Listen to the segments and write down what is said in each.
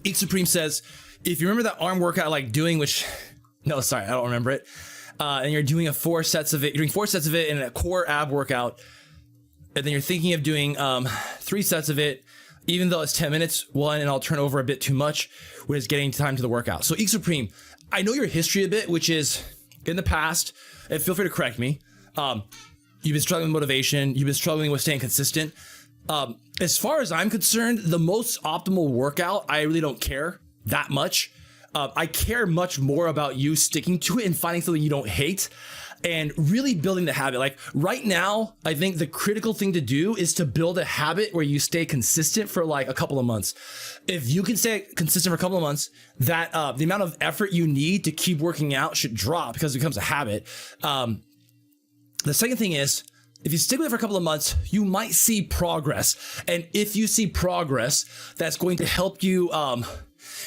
Eek Supreme says, if you remember that arm workout I like doing, which, no, sorry, I don't remember it. And you're doing 4 sets of it. You're doing 4 sets of it in a core ab workout. And then you're thinking of doing 3 sets of it, even though it's 10 minutes, one, and I'll turn over a bit too much when it's getting time to the workout. So Eek Supreme, I know your history a bit, which is in the past, and feel free to correct me. You've been struggling with motivation. You've been struggling with staying consistent. As far as I'm concerned, the most optimal workout, I really don't care that much. I care much more about you sticking to it and finding something you don't hate and really building the habit. Like right now, I think the critical thing to do is to build a habit where you stay consistent for like a couple of months. If you can stay consistent for a couple of months, that the amount of effort you need to keep working out should drop because it becomes a habit. The second thing is, if you stick with it for a couple of months, you might see progress. And if you see progress, that's going to help you,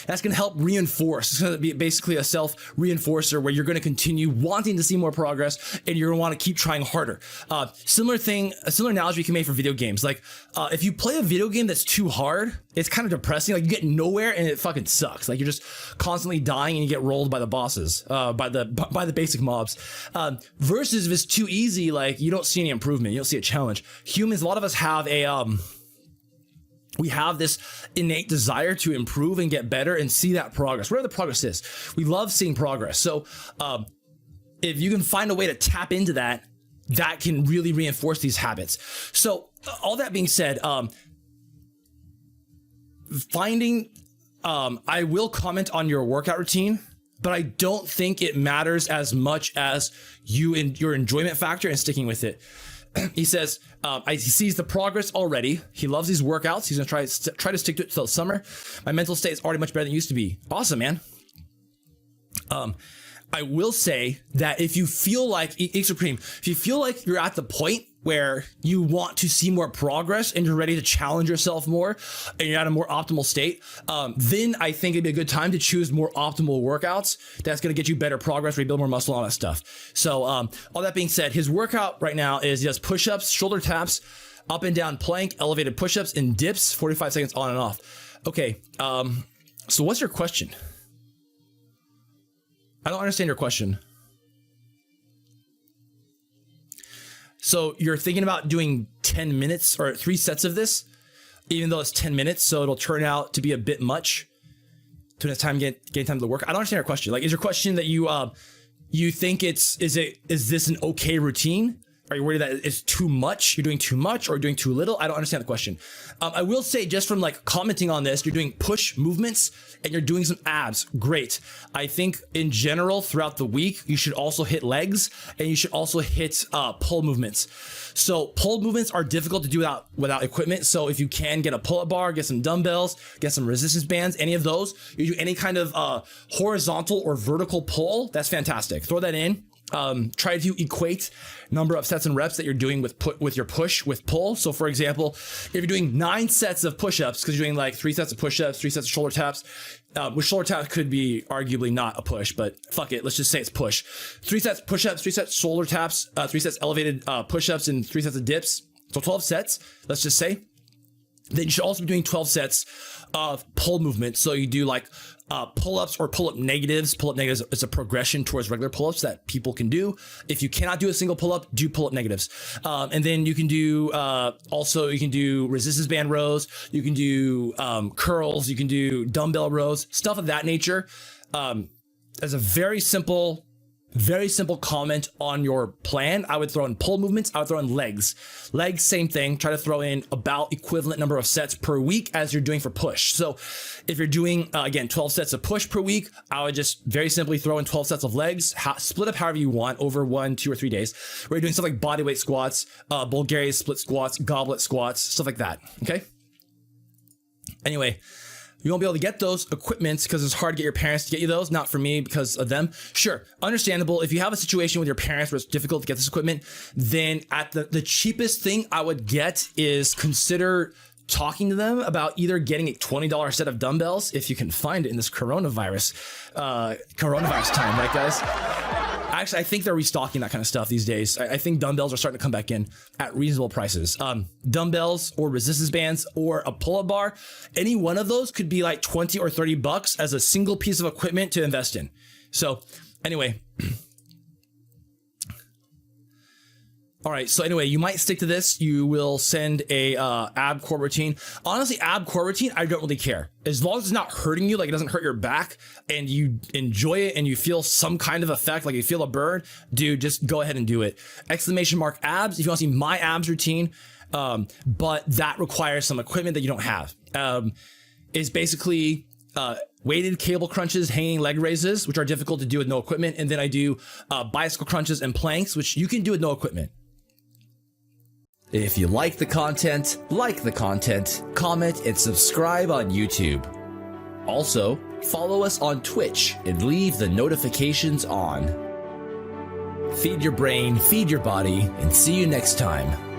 that's going to help reinforce. It's going to be basically a self-reinforcer where you're going to continue wanting to see more progress and you're going to want to keep trying harder. A similar analogy you can make for video games. Like, if you play a video game that's too hard, it's kind of depressing. Like you get nowhere and it fucking sucks. Like you're just constantly dying and you get rolled by the bosses, by the basic mobs. Versus if it's too easy, like you don't see any improvement. You don't see a challenge. Humans, a lot of us have we have this innate desire to improve and get better and see that progress, whatever the progress is. We love seeing progress. So if you can find a way to tap into that, that can really reinforce these habits. So all that being said, I will comment on your workout routine, but I don't think it matters as much as you and your enjoyment factor and sticking with it. He says, he sees the progress already. He loves these workouts. He's going to try to stick to it till summer. My mental state is already much better than it used to be. Awesome, man. I will say that if you feel like, Eek Supreme, if you feel like you're at the point where you want to see more progress and you're ready to challenge yourself more and you're at a more optimal state, then I think it'd be a good time to choose more optimal workouts. That's going to get you better progress, rebuild more muscle, all that stuff. So all that being said, his workout right now is just push-ups, shoulder taps, up and down plank, elevated push-ups, and dips, 45 seconds on and off. Okay, so what's your question? I don't understand your question. So you're thinking about doing 10 minutes or 3 sets of this, even though it's 10 minutes, so it'll turn out to be a bit much to when it's time getting time to work. I don't understand your question. Like, is your question that you think is this an okay routine? Are you worried that it's too much? You're doing too much or doing too little? I don't understand the question. I will say, just from like commenting on this, you're doing push movements and you're doing some abs. Great. I think in general throughout the week, you should also hit legs and you should also hit pull movements. So pull movements are difficult to do without equipment. So if you can get a pull-up bar, get some dumbbells, get some resistance bands, any of those, you do any kind of horizontal or vertical pull, that's fantastic. Throw that in. Try to equate number of sets and reps that you're doing with your push with pull. So for example, if you're doing 9 sets of push-ups, because you're doing like 3 sets of push-ups, 3 sets of shoulder taps, which shoulder taps could be arguably not a push, but fuck it, let's just say it's push. 3 sets push-ups, 3 sets shoulder taps, 3 sets elevated push-ups, and 3 sets of dips. So 12 sets, let's just say. Then you should also be doing 12 sets of pull movement. So you do like pull-ups or pull-up negatives. Pull-up negatives is a progression towards regular pull-ups that people can do. If you cannot do a single pull-up, do pull-up negatives. And then you can do you can do resistance band rows. You can do curls. You can do dumbbell rows, stuff of that nature. As a very simple comment on your plan, I would throw in pull movements. I would throw in legs. Legs, same thing. Try to throw in about equivalent number of sets per week as you're doing for push. So if you're doing, again, 12 sets of push per week, I would just very simply throw in 12 sets of legs, split up however you want over 1, 2, or 3 days. Where you're doing stuff like bodyweight squats, Bulgarian split squats, goblet squats, stuff like that. Okay. Anyway, you won't be able to get those equipments because it's hard to get your parents to get you those. Not for me because of them. Sure, understandable. If you have a situation with your parents where it's difficult to get this equipment, then at the cheapest thing I would get is consider talking to them about either getting a $20 set of dumbbells if you can find it in this coronavirus time, right, guys? Actually, I think they're restocking that kind of stuff these days. I think dumbbells are starting to come back in at reasonable prices. Dumbbells or resistance bands or a pull-up bar, any one of those could be like 20 or 30 bucks as a single piece of equipment to invest in. So anyway, all right. So anyway, you might stick to this. You will send a ab core routine. Honestly, ab core routine, I don't really care. As long as it's not hurting you, like it doesn't hurt your back and you enjoy it and you feel some kind of effect, like you feel a burn, dude, just go ahead and do it. Exclamation mark abs. If you want to see my abs routine, but that requires some equipment that you don't have. Is basically weighted cable crunches, hanging leg raises, which are difficult to do with no equipment. And then I do bicycle crunches and planks, which you can do with no equipment. If you like the content, comment, and subscribe on YouTube. Also, follow us on Twitch and leave the notifications on. Feed your brain, feed your body, and see you next time.